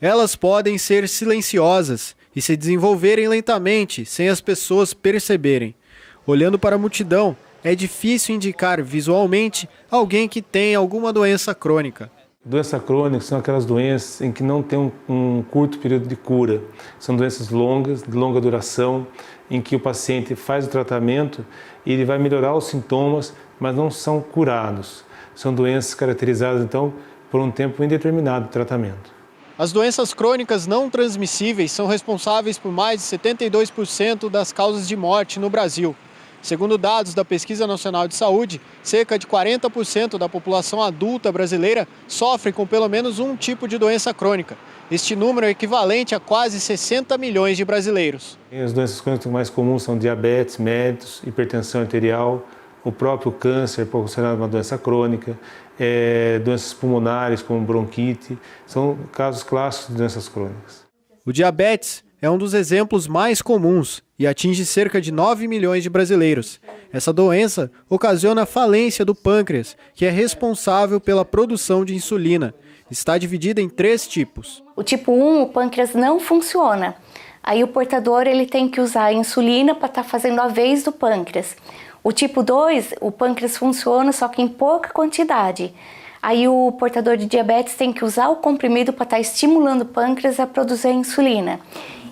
Elas podem ser silenciosas e se desenvolverem lentamente, sem as pessoas perceberem. Olhando para a multidão, é difícil indicar visualmente alguém que tem alguma doença crônica. Doenças crônicas são aquelas doenças em que não tem um curto período de cura. São doenças longas, de longa duração, em que o paciente faz o tratamento e ele vai melhorar os sintomas, mas não são curados. São doenças caracterizadas, então, por um tempo indeterminado de tratamento. As doenças crônicas não transmissíveis são responsáveis por mais de 72% das causas de morte no Brasil. Segundo dados da Pesquisa Nacional de Saúde, cerca de 40% da população adulta brasileira sofre com pelo menos um tipo de doença crônica. Este número é equivalente a quase 60 milhões de brasileiros. As doenças crônicas mais comuns são diabetes mellitus, hipertensão arterial, o próprio câncer, considerado uma doença crônica, doenças pulmonares como bronquite, são casos clássicos de doenças crônicas. O diabetes é um dos exemplos mais comuns e atinge cerca de 9 milhões de brasileiros. Essa doença ocasiona a falência do pâncreas, que é responsável pela produção de insulina. Está dividida em 3 tipos. O tipo 1, o pâncreas não funciona. Aí o portador ele tem que usar a insulina para estar fazendo a vez do pâncreas. O tipo 2, o pâncreas funciona, só que em pouca quantidade. Aí o portador de diabetes tem que usar o comprimido para estar estimulando o pâncreas a produzir a insulina.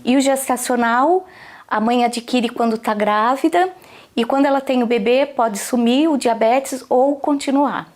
E o gestacional, a mãe adquire quando está grávida e quando ela tem o bebê pode sumir o diabetes ou continuar.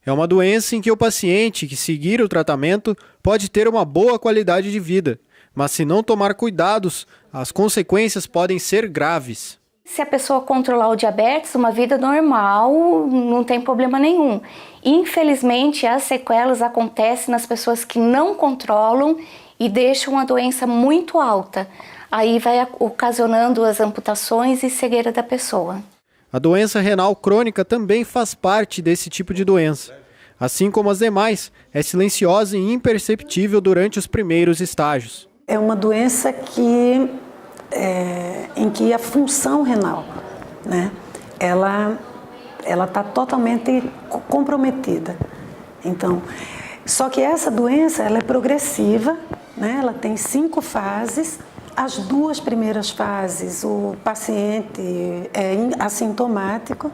É uma doença em que o paciente que seguir o tratamento pode ter uma boa qualidade de vida, mas se não tomar cuidados, as consequências podem ser graves. Se a pessoa controlar o diabetes, uma vida normal, não tem problema nenhum. Infelizmente, as sequelas acontecem nas pessoas que não controlam e deixam a doença muito alta. Aí vai ocasionando as amputações e cegueira da pessoa. A doença renal crônica também faz parte desse tipo de doença. Assim como as demais, é silenciosa e imperceptível durante os primeiros estágios. É uma doença em que a função renal, né, ela está totalmente comprometida. Então, só que essa doença ela é progressiva, né, ela tem 5 fases. As 2 primeiras fases, o paciente é assintomático.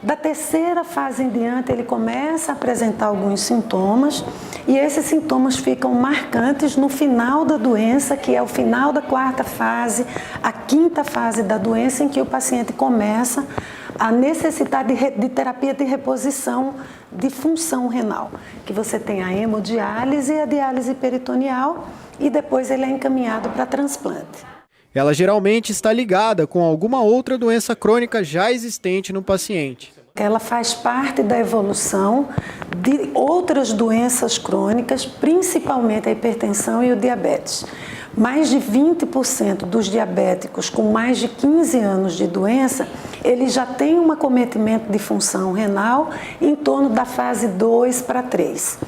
Da 3ª fase em diante, ele começa a apresentar alguns sintomas e esses sintomas ficam marcantes no final da doença, que é o final da 4ª fase, a 5ª fase da doença, em que o paciente começa a necessitar de terapia de reposição de função renal, que você tem a hemodiálise e a diálise peritoneal e depois ele é encaminhado para transplante. Ela geralmente está ligada com alguma outra doença crônica já existente no paciente. Ela faz parte da evolução de outras doenças crônicas, principalmente a hipertensão e o diabetes. Mais de 20% dos diabéticos com mais de 15 anos de doença, eles já têm um acometimento de função renal em torno da fase 2 para 3.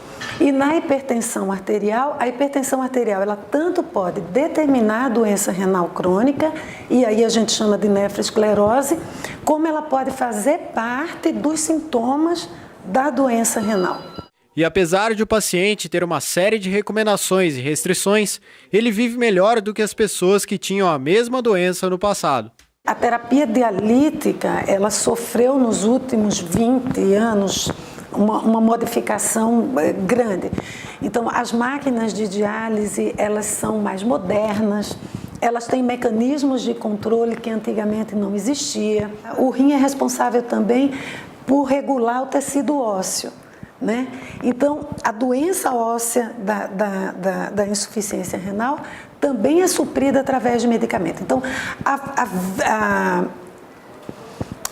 E na hipertensão arterial, a hipertensão arterial ela tanto pode determinar a doença renal crônica, e aí a gente chama de nefroesclerose, como ela pode fazer parte dos sintomas da doença renal. E apesar de o paciente ter uma série de recomendações e restrições, ele vive melhor do que as pessoas que tinham a mesma doença no passado. A terapia dialítica, ela sofreu nos últimos 20 anos uma modificação grande. Então, as máquinas de diálise, elas são mais modernas, elas têm mecanismos de controle que antigamente não existia. O rim é responsável também por regular o tecido ósseo, né? Então, a doença óssea da insuficiência renal também é suprida através de medicamento. Então,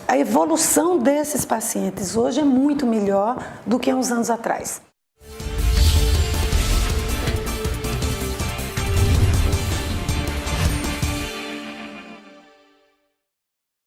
a evolução desses pacientes hoje é muito melhor do que há uns anos atrás.